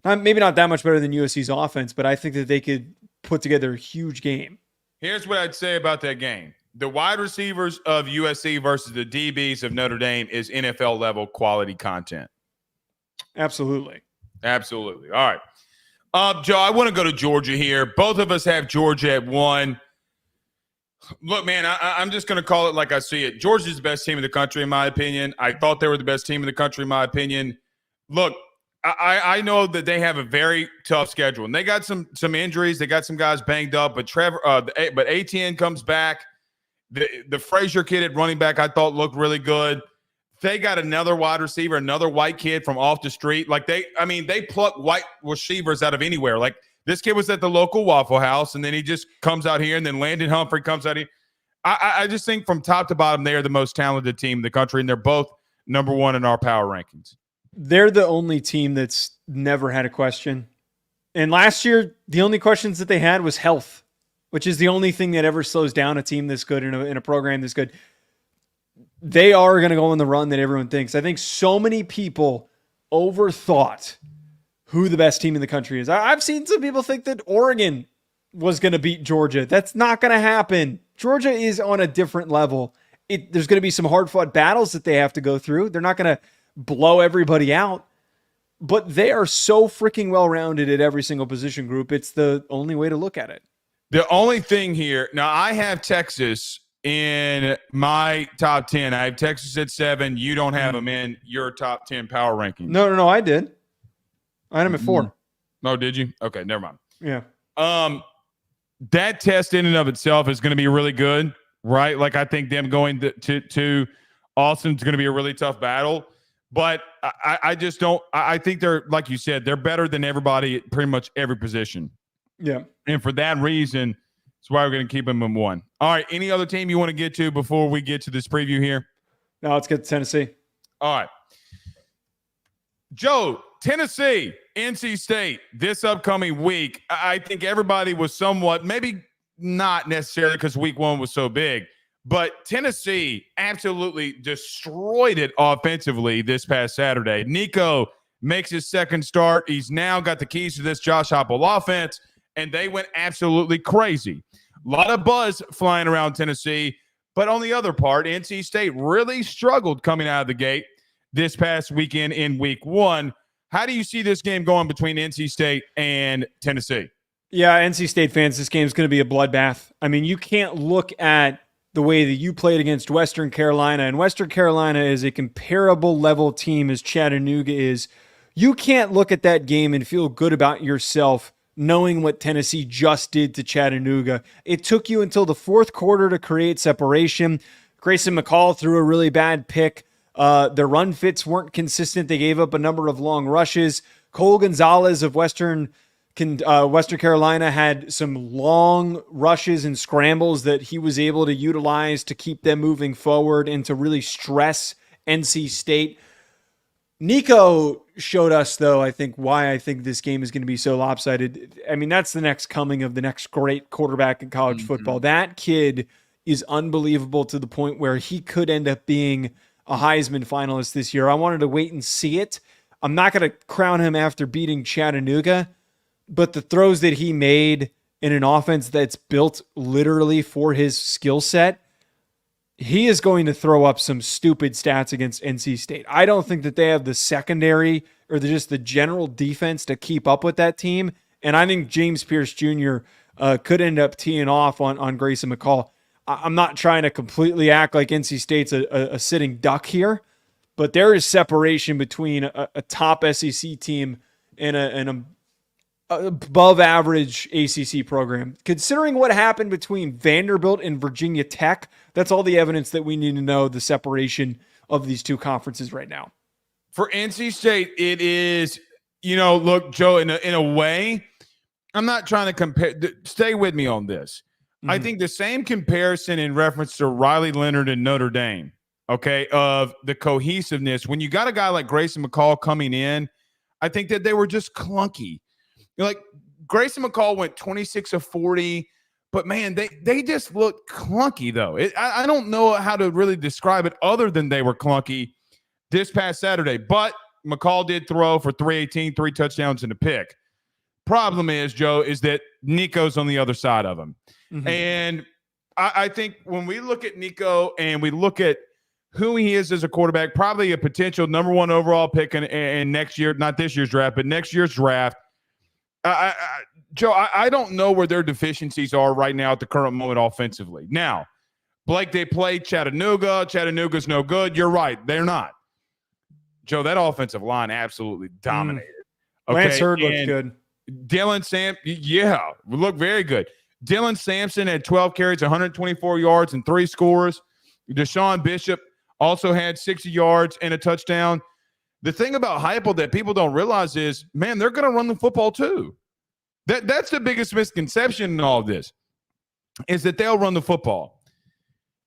maybe not that much better than USC's offense, but I think that they could put together a huge game. Here's what I'd say about that game. The wide receivers of USC versus the DBs of Notre Dame is NFL level quality content. Absolutely. Absolutely. All right. Joe, I want to go to Georgia here. Both of us have Georgia at 1. Look, man, I'm just going to call it like I see it. Georgia's the best team in the country, in my opinion. I thought they were the best team in the country, in my opinion. Look, I know that they have a very tough schedule, and they got some injuries. They got some guys banged up, but but Etienne comes back. The Frazier kid at running back I thought looked really good. They got another wide receiver, another white kid from off the street. Like they pluck white receivers out of anywhere. Like this kid was at the local Waffle House, and then he just comes out here, and then Landon Humphrey comes out here. I just think from top to bottom, they are the most talented team in the country, and they're both number 1 in our power rankings. They're the only team that's never had a question. And last year, the only questions that they had was health, which is the only thing that ever slows down a team this good in a program this good. They are going to go on the run that everyone thinks. I think so many people overthought who the best team in the country is. I've seen some people think that Oregon was going to beat Georgia. That's not going to happen. Georgia is on a different level. There's going to be some hard-fought battles that they have to go through. They're not going to blow everybody out. But they are so freaking well-rounded at every single position group. It's the only way to look at it. The only thing here, now I have Texas in my top 10. I have Texas at 7. You don't have them in your top 10 power rankings. No, I did. I had them at 4. Oh, did you? Okay, never mind. Yeah. That test in and of itself is going to be really good, right? Like I think them going to Austin's going to be a really tough battle. But I just don't – I think they're, like you said, they're better than everybody at pretty much every position. Yeah. And for that reason, that's why we're going to keep them in 1. All right, any other team you want to get to before we get to this preview here? No, let's get to Tennessee. All right. Joe, Tennessee, NC State, this upcoming week, I think everybody was somewhat – maybe not necessarily because week 1 was so big – but Tennessee absolutely destroyed it offensively this past Saturday. Nico makes his second start. He's now got the keys to this Josh Heupel offense, and they went absolutely crazy. A lot of buzz flying around Tennessee, but on the other part, NC State really struggled coming out of the gate this past weekend in week 1. How do you see this game going between NC State and Tennessee? Yeah, NC State fans, this game is going to be a bloodbath. I mean, you can't look at the way that you played against Western Carolina, and Western Carolina is a comparable level team as Chattanooga is, you can't look at that game and feel good about yourself knowing what Tennessee just did to Chattanooga. It took you until the fourth quarter to create separation. Grayson McCall threw a really bad pick. Their run fits weren't consistent. They gave up a number of long rushes. Cole Gonzalez of Western Carolina had some long rushes and scrambles that he was able to utilize to keep them moving forward and to really stress NC State. Nico showed us, though, I think, why I think this game is going to be so lopsided. I mean, that's the next coming of the next great quarterback in college football. That kid is unbelievable to the point where he could end up being a Heisman finalist this year. I wanted to wait and see it. I'm not going to crown him after beating Chattanooga, but the throws that he made in an offense that's built literally for his skill set, he is going to throw up some stupid stats against NC State. I don't think that they have the secondary or just the general defense to keep up with that team. And I think James Pierce Jr. Could end up teeing off on Grayson McCall. I'm not trying to completely act like NC State's a sitting duck here, but there is separation between a top SEC team and an above average ACC program. Considering what happened between Vanderbilt and Virginia Tech, that's all the evidence that we need to know the separation of these two conferences right now. For NC State, it is, look, Joe, in a way, I'm not trying to compare. Stay with me on this. Mm-hmm. I think the same comparison in reference to Riley Leonard and Notre Dame, okay, of the cohesiveness. When you got a guy like Grayson McCall coming in, I think that they were just clunky. Like Grayson McCall went 26 of 40, but man, they just looked clunky though. I don't know how to really describe it other than they were clunky this past Saturday. But McCall did throw for 318, 3 touchdowns and a pick. Problem is, Joe, is that Nico's on the other side of him. Mm-hmm. And I think when we look at Nico and we look at who he is as a quarterback, probably a potential number 1 overall pick in next year, not this year's draft, but next year's draft. Joe, I don't know where their deficiencies are right now at the current moment offensively. Now, Blake, they played Chattanooga. Chattanooga's no good. You're right. They're not. Joe, that offensive line absolutely dominated. Okay? Lance Hurd looked good. Dylan looked very good. Dylan Sampson had 12 carries, 124 yards, and 3 scores. Deshaun Bishop also had 60 yards and a touchdown. The thing about Heupel that people don't realize is, man, they're going to run the football too. That's the biggest misconception in all of this, is that they'll run the football.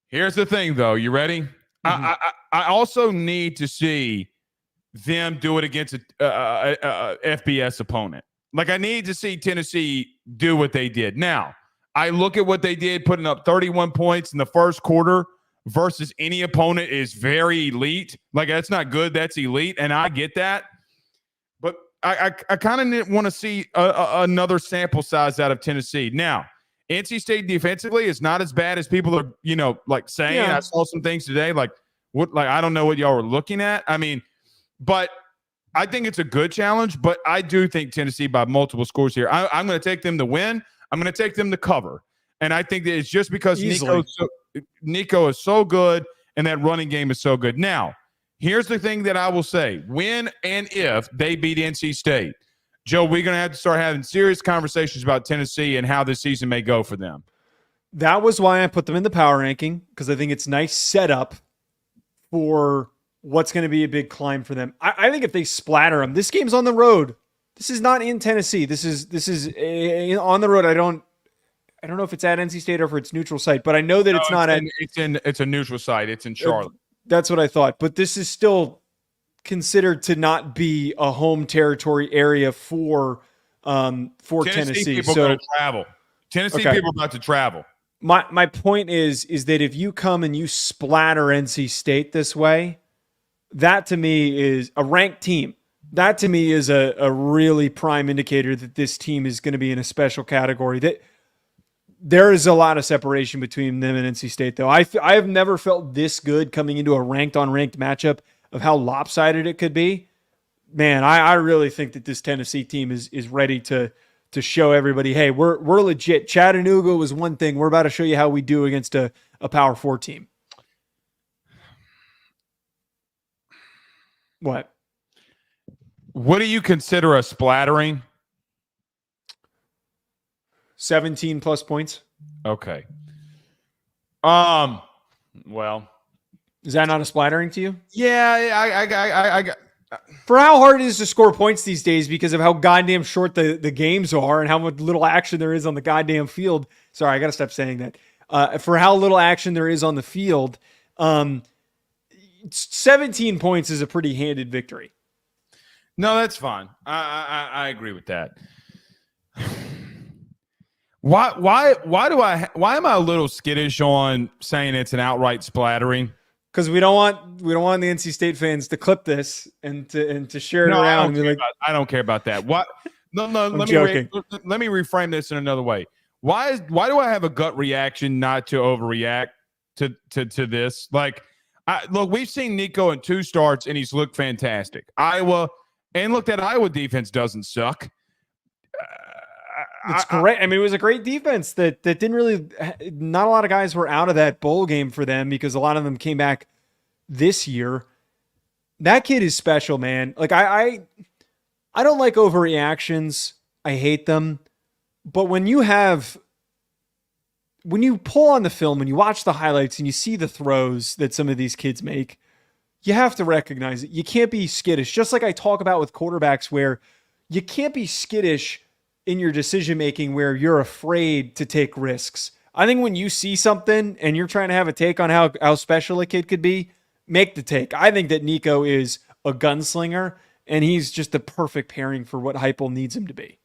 Here's the thing, though. You ready? Mm-hmm. I also need to see them do it against a FBS opponent. Like, I need to see Tennessee do what they did. Now, I look at what they did, putting up 31 points in the first quarter versus any opponent is very elite. Like, that's not good. That's elite, and I get that. But I kind of want to see another sample size out of Tennessee. Now, NC State defensively is not as bad as people are, saying. Yeah. I saw some things today, I don't know what y'all were looking at. I mean, but I think it's a good challenge, but I do think Tennessee by multiple scores here. I'm going to take them to win. I'm going to take them to cover. And I think that it's just because Nico is so good and that running game is so good. Now, here's the thing that I will say. When and if they beat NC State, Joe, we're going to have to start having serious conversations about Tennessee and how this season may go for them. That was why I put them in the power ranking, because I think it's nice setup for what's going to be a big climb for them. I think if they splatter them, this game's on the road. This is not in Tennessee. This is on the road. I don't know if it's at NC State or if it's neutral site, but I know that it's a neutral site. It's in Charlotte. That's what I thought. But this is still considered to not be a home territory area for Tennessee. People going to travel. Tennessee people about to travel. My point is that if you come and you splatter NC State this way, that to me is a ranked team. That to me is a really prime indicator that this team is going to be in a special category. That there is a lot of separation between them and NC State, though. I have never felt this good coming into a ranked on ranked matchup of how lopsided it could be. Man, I really think that this Tennessee team is ready to show everybody, hey, we're legit. Chattanooga was one thing. We're about to show you how we do against a a Power 4 team. What? What do you consider a splattering? 17 plus points. Okay. Well, is that not a splattering to you? Yeah, I for how hard it is to score points these days because of how goddamn short the games are and how much little action there is on the goddamn field. Sorry, I got to stop saying that. For how little action there is on the field, 17 points is a pretty handed victory. No, that's fine. I agree with that. Why am I a little skittish on saying it's an outright splattering? Because we don't want the NC State fans to clip this and to share it around. I don't care about that. What? No. Let me reframe this in another way. Why do I have a gut reaction not to overreact to this? Like, look, we've seen Nico in 2 starts and he's looked fantastic. Iowa defense doesn't suck. It's great. I mean, it was a great defense that didn't really – not a lot of guys were out of that bowl game for them because a lot of them came back this year. That kid is special, man. Like, I don't like overreactions. I hate them. But when you pull on the film and you watch the highlights and you see the throws that some of these kids make, you have to recognize it. You can't be skittish. Just like I talk about with quarterbacks where you can't be skittish in your decision-making where you're afraid to take risks. I think when you see something and you're trying to have a take on how special a kid could be, make the take. I think that Nico is a gunslinger, and he's just the perfect pairing for what Heupel needs him to be.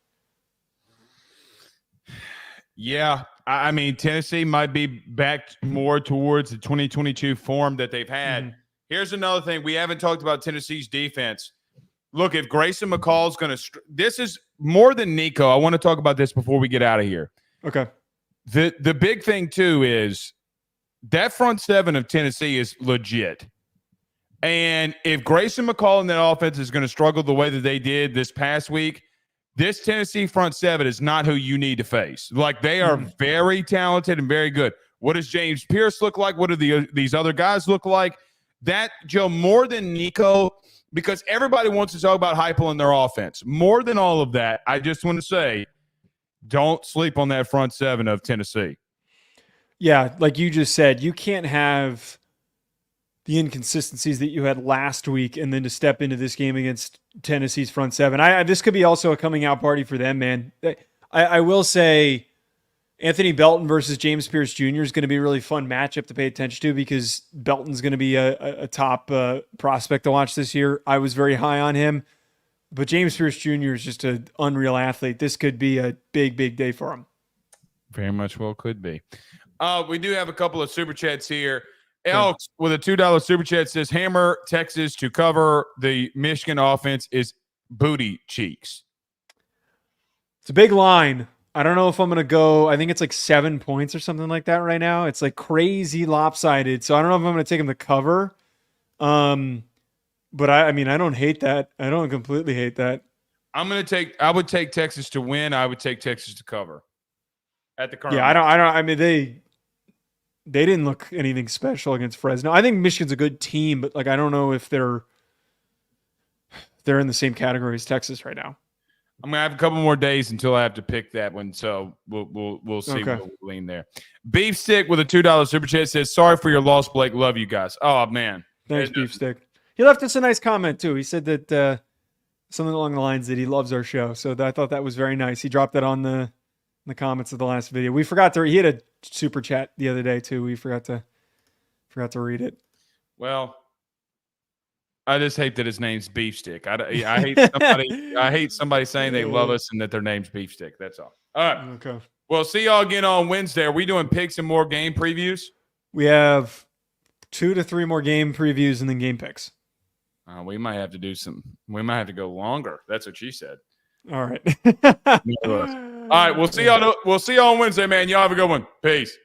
Yeah, I mean, Tennessee might be back more towards the 2022 form that they've had. Mm-hmm. Here's another thing. We haven't talked about Tennessee's defense. Look, if Grayson McCall's going to – this is more than Nico. I want to talk about this before we get out of here. Okay. The big thing, too, is that front 7 of Tennessee is legit. And if Grayson McCall in that offense is going to struggle the way that they did this past week, this Tennessee front 7 is not who you need to face. Like, they are very talented and very good. What does James Pierce look like? What do these other guys look like? That, Joe, more than Nico – because everybody wants to talk about Heupel and their offense. More than all of that, I just want to say, don't sleep on that front 7 of Tennessee. Yeah, like you just said, you can't have the inconsistencies that you had last week and then to step into this game against Tennessee's front 7. This could be also a coming out party for them, man. I will say Anthony Belton versus James Pierce Jr. is going to be a really fun matchup to pay attention to because Belton's going to be a top prospect to watch this year. I was very high on him, but James Pierce Jr. is just an unreal athlete. This could be a big, big day for him. Very much well could be. We do have a couple of super chats here. Elks with a $2 super chat says, hammer Texas to cover the Michigan offense is booty cheeks. It's a big line. I don't know if I'm going to go, I think it's like 7 points or something like that right now. It's like crazy lopsided. So I don't know if I'm going to take him to cover. But I mean, I don't hate that. I don't completely hate that. I would take Texas to win. I would take Texas to cover at the current. Yeah, I mean, they didn't look anything special against Fresno. I think Michigan's a good team, but like, I don't know if they're in the same category as Texas right now. I'm gonna have a couple more days until I have to pick that one, so we'll see. Okay. We'll lean there. Beef Stick with a $2 super chat says, "Sorry for your loss, Blake. Love you guys." Oh man, thanks, Beef Stick. He left us a nice comment too. He said that something along the lines that he loves our show. So I thought that was very nice. He dropped that on the comments of the last video. We forgot to. He had a super chat the other day too. We forgot to read it. Well. I just hate that his name's Beef Stick. I hate somebody. I hate somebody saying they love us and that their name's Beef Stick. That's all. All right. Okay. Well, see y'all again on Wednesday. Are we doing picks and more game previews? We have 2 to 3 more game previews and then game picks. We might have to do some. We might have to go longer. That's what she said. All right. All right. We'll see y'all on Wednesday, man. Y'all have a good one. Peace.